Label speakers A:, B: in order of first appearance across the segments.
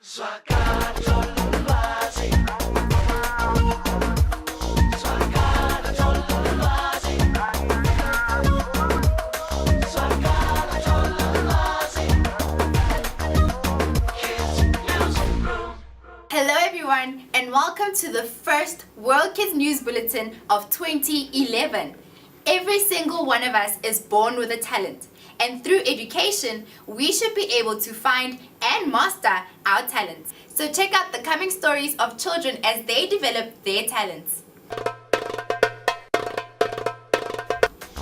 A: Hello everyone, and welcome to the first World Kids News Bulletin of 2011. Every single one of us is born with a talent, and through education, we should be able to find and master our talents. So check out the coming stories of children as they develop their talents.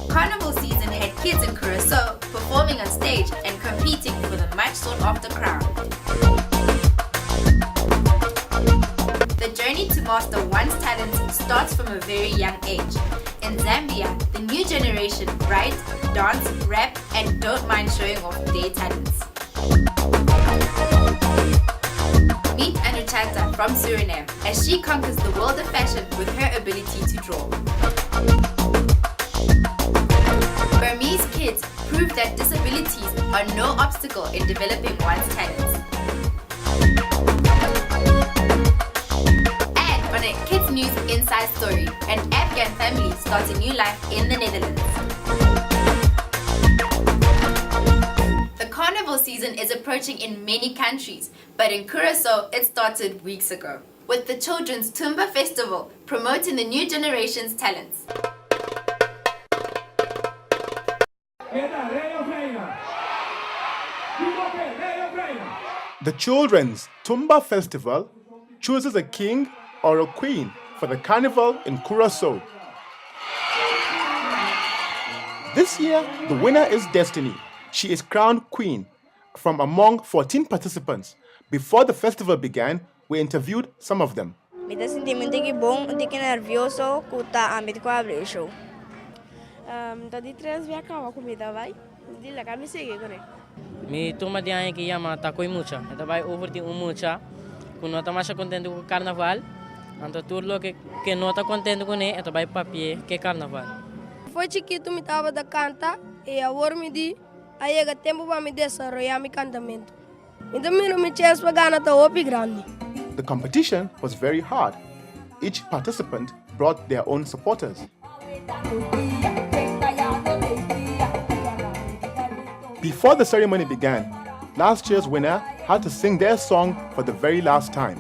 A: Carnival season had kids in Curacao performing on stage and competing for the much sought after crown. The journey to master one's talent starts from a very young age. In Zambia, the new generation write, dance, rap, and don't mind showing off their talents. Meet Anuchata from Suriname as she conquers the world of fashion with her ability to draw. Burmese kids prove that disabilities are no obstacle in developing one's talents. On a Kids News Inside Story, an Afghan family starts a new life in the Netherlands. The carnival season is approaching in many countries, but in Curacao it started weeks ago, with the Children's Tumba Festival promoting the new generation's talents.
B: The Children's Tumba Festival chooses a king or a queen for the carnival in Curacao. This year, the winner is Destiny. She is crowned queen from among 14 participants. Before the festival began, we interviewed some of them.
C: Me sentimento que bom, um pouco nervioso, cuta ambito com abrir show. Tadi 3 via kawa comida vai. Dile que me segue com ele.
D: Mi turma de ano que chama Takoi Mucha. Então vai over de mucha. Quando nós estamos contentes com o carnaval, então tudo que não está contente com ele, então vai papel que é carnaval.
E: Foi chiquito me tava da canta e agora me di aí é tempo para me desarrollar meu cantamento. Então me chance para ganhar tá opi grande.
B: The competition was very hard. Each participant brought their own supporters. Before the ceremony began, last year's winner had to sing their song for the very last time.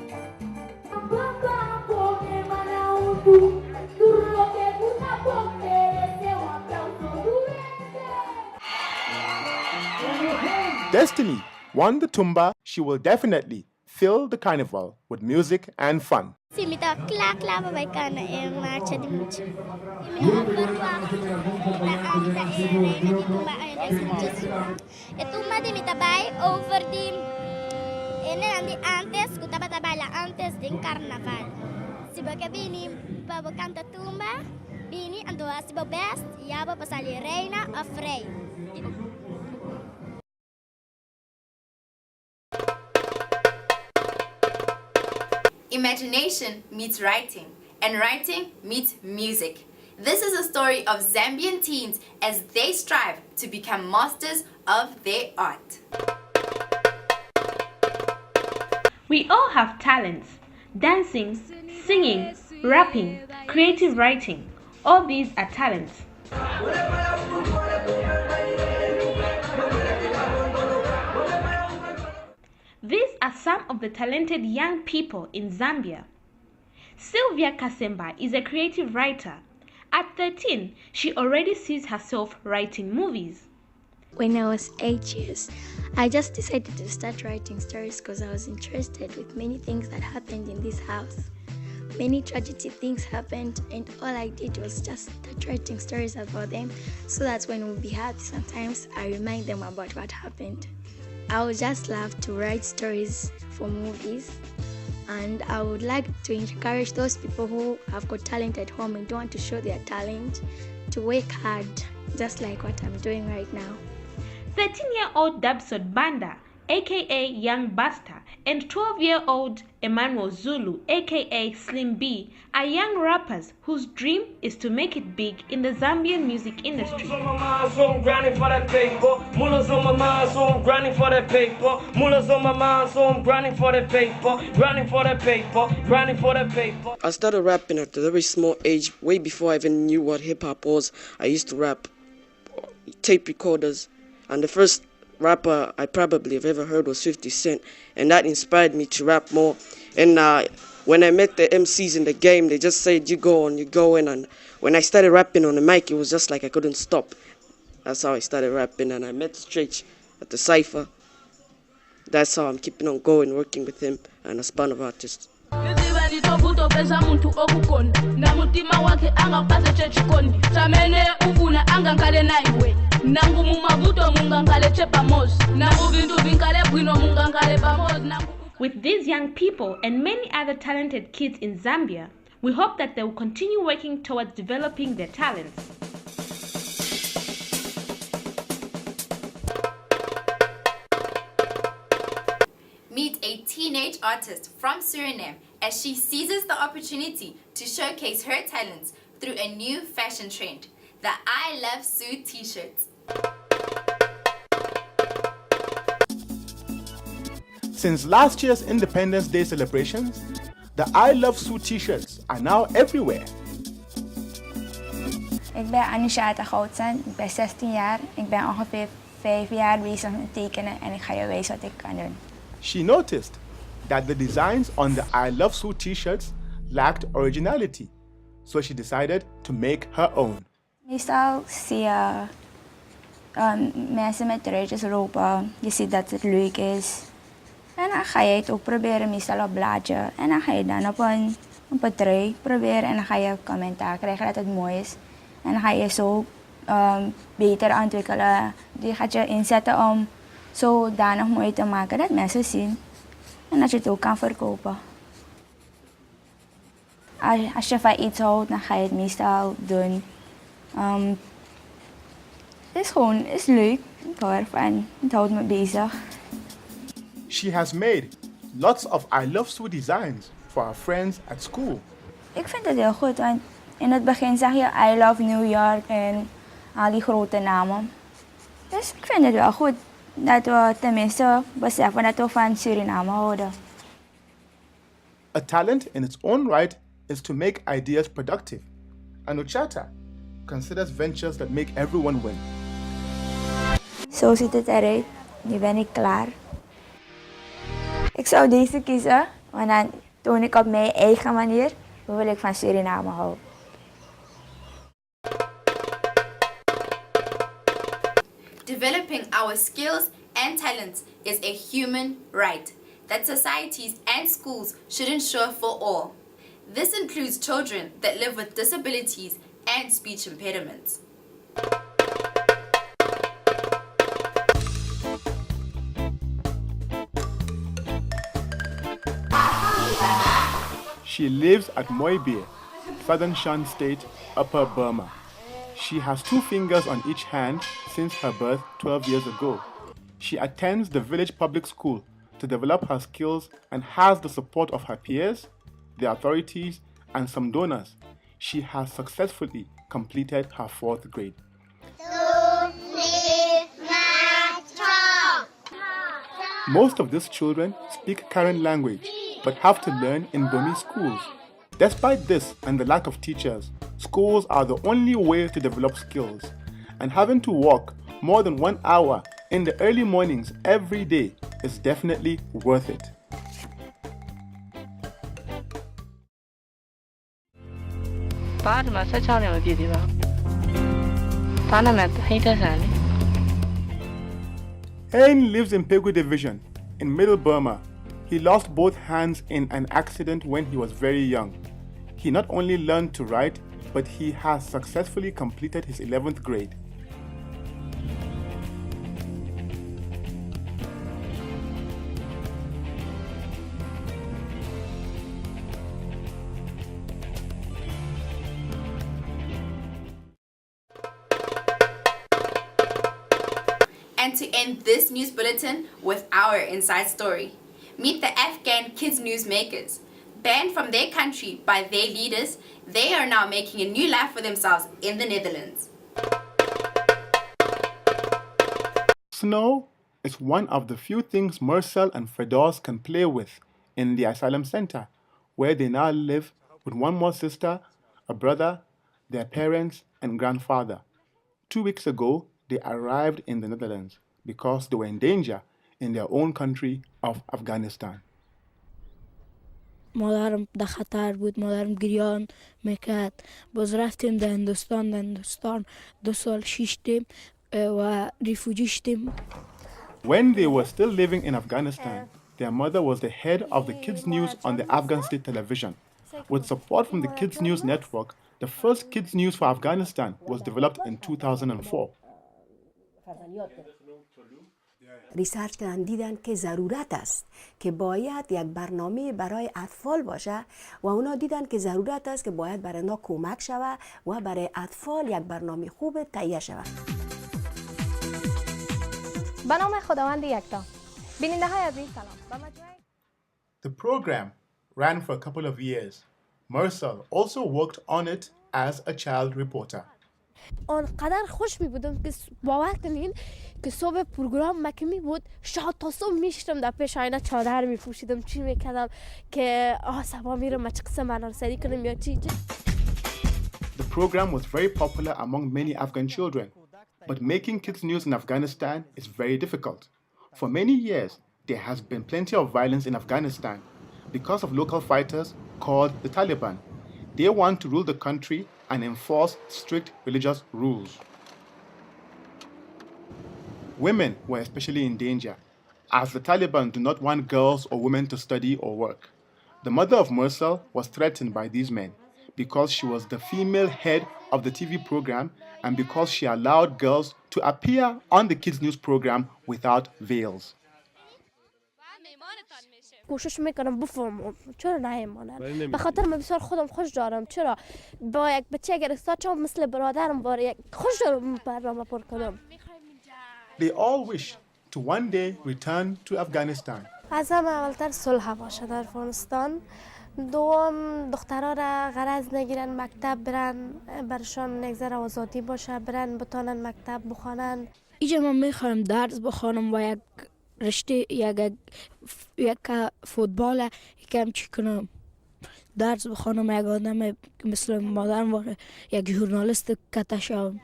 B: Destiny won the tumba. She will definitely fill the carnival with music and fun.
F: Si mi ta kla babai kana e marcha di mucho. E tumba di mi tabai over di ene andi antes kutaba tabala antes din carnaval. Si baga bini babo canta tumba bini ando asibo best yaba pasali reina of rey.
A: Imagination meets writing, and writing meets music. This is a story of Zambian teens as they strive to become masters of their art.
G: We all have talents: dancing, singing, rapping, creative writing. All these are talents. These are some of the talented young people in Zambia. Sylvia Kasemba is a creative writer. At 13, she already sees herself writing movies.
H: When I was 8 years, I just decided to start writing stories because I was interested with many things that happened in this house. Many tragedy things happened, and all I did was just start writing stories about them so that when we'll be happy sometimes, I remind them about what happened. I would just love to write stories for movies, and I would like to encourage those people who have got talent at home and don't want to show their talent to work hard, just like what I'm doing right now.
G: 13-year-old Dabsod Banda, aka Young Buster, and 12-year-old Emmanuel Zulu, aka Slim B, are young rappers whose dream is to make it big in the Zambian music industry.
I: So I'm grinding for that paper. Mullahs on my mind, so I'm grinding for that paper. Mullahs on my mind, so I'm grinding for that paper. Grinding for that paper. Grinding for that paper.
J: I started rapping at a very small age, way before I even knew what hip-hop was. I used to rap tape recorders, and the first rapper I probably have ever heard was 50 Cent, and that inspired me to rap more. And when I met the MCs in the game, they just said, you go on, you go in, and when I started rapping on the mic, it was just like I couldn't stop. That's how I started rapping, and I met Stretch at the Cypher. That's how I'm keeping on going, working with him and a span of artists.
G: With these young people and many other talented kids in Zambia, we hope that they will continue working towards developing their talents.
A: Meet a teenage artist from Suriname as she seizes the opportunity to showcase her talents through a new fashion trend, the I Love Sue t-shirts.
B: Since last year's Independence Day celebrations, the I Love Sue t-shirts are now everywhere.
K: Ik ben Anusha Goudsen, ik ben 16 jaar. Ik ben ongeveer 5 jaar bezig met tekenen en ik ga je wijzen wat ik kan doen.
B: She noticed that the designs on the I Love Sue t-shirts lacked originality, so she decided to make her own.
K: Meestal zie je mensen met truitjes lopen, je ziet dat het leuk is. En dan ga je het ook proberen, meestal op blaadje. En dan ga je dan op een trui proberen en dan ga je commentaar krijgen dat het mooi is. En dan ga je zo beter ontwikkelen. Die gaat je inzetten om zodanig mooi te maken dat mensen zien. En dat je het ook kan verkopen. Als je van iets houdt, dan ga je het meestal doen. Het is leuk. Ik hou ervan. Het houdt me bezig.
B: She has made lots of I Love Sue designs for her friends at school.
K: Ik vind het heel goed, want in het begin zag je I Love New York en al die grote namen. Dus ik vind het wel goed dat we tenminste beseffen dat we van Suriname houden.
B: A talent in its own right is to make ideas productive. And Ochata considers ventures that make everyone win.
K: Zo ziet het eruit. Nu ben ik klaar. Ik zou deze kiezen, want dan toon ik op mijn eigen manier hoeveel ik van Suriname hou.
A: Developing our skills and talents is a human right that societies and schools should ensure for all. This includes children that live with disabilities and speech impediments.
B: She lives at Moibie, Southern Shan State, Upper Burma. She has 2 fingers on each hand since her birth 12 years ago. She attends the village public school to develop her skills and has the support of her peers, the authorities, and some donors. She has successfully completed her 4th grade. Most of these children speak Karen language, but have to learn in Burmese schools. Despite this and the lack of teachers, schools are the only way to develop skills, and having to walk more than 1 hour in the early mornings every day is definitely worth it. Hain lives in Pegu Division in Middle Burma. He lost both hands in an accident when he was very young. He not only learned to write, but he has successfully completed his 11th grade.
A: And to end this news bulletin with our inside story. Meet the Afghan kids newsmakers. Banned from their country by their leaders, they are now making a new life for themselves in the Netherlands.
B: Snow is one of the few things Marcel and Fredors can play with in the asylum center, where they now live with one more sister, a brother, their parents, and grandfather. 2 weeks ago, they arrived in the Netherlands because they were in danger in their own country of Afghanistan.
C: مادرم در خطر بود، مادرم گریان میکرد. باز رفتیم در هندوستان 2 سال شیشتیم و ریفوجی شدیم.
B: When they were still living in Afghanistan, their mother was the head of the kids news on the Afghan state television. With support from the Kids News Network, the first kids news for Afghanistan was developed in 2004.
L: ریسرچ کردن دیدن که ضرورت است که باید یک برنامه برای اطفال باشه و اونا دیدن که ضرورت است که باید برای اونا کمک شوه و برای اطفال یک برنامه خوب تهیه شوه.
M: به نام خداوند یکتا. بیننده های عزیز سلام.
B: The program ran for a couple of years. Marcel also worked on it as a child reporter.
N: آنقدر خوش می بودم که باور کنین که صبح پروگرام مکمی بود، شاید تا صبح میشتم در پیش آینه چادر میپوشیدم، چی میکردم که صبح میرم چه قسم مناسبی کنم یا چی.
B: The program was very popular among many Afghan children, but making kids news in Afghanistan is very difficult. For many years, there has been plenty of violence in Afghanistan because of local fighters called the Taliban. They want to rule the country and enforce strict religious rules. Women were especially in danger, as the Taliban do not want girls or women to study or work. The mother of Marcel was threatened by these men because she was the female head of the TV program and because she allowed girls to appear on the kids' news program without veils.
N: کوشش میکنم بفهمم چرا نمیمانم، به خاطر من بسیار خودم خوش دارم. چرا با یک بچه اگر استاد مثل برادرم باره یک خوش دارم برنامه پر کنم.
B: They all wish to one day return to Afghanistan.
N: از همه اولتر صلح باشه در افغانستان. دوم دخترها را غرض نگیرن، مکتب برن، برشان نگذره آزادی باشه، برن بتانن مکتب بخوانن.
C: اینجا من میخوام درس بخوانم و یک رشته یک فوتبال یکم چی کنم، درس بخوانم، یک آدم مثل مادرم باشه، یک ژورنالیست کته شوم.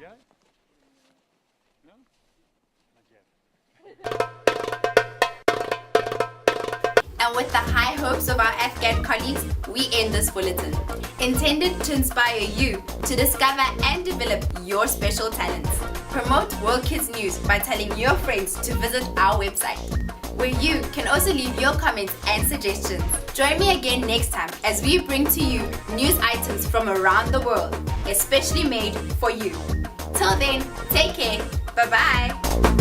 A: And with the high hopes of our Afghan colleagues, we end this bulletin, intended to inspire you to discover and develop your special talents. Promote World Kids News by telling your friends to visit our website, where you can also leave your comments and suggestions. Join me again next time as we bring to you news items from around the world, especially made for you. Till then, take care. Bye-bye.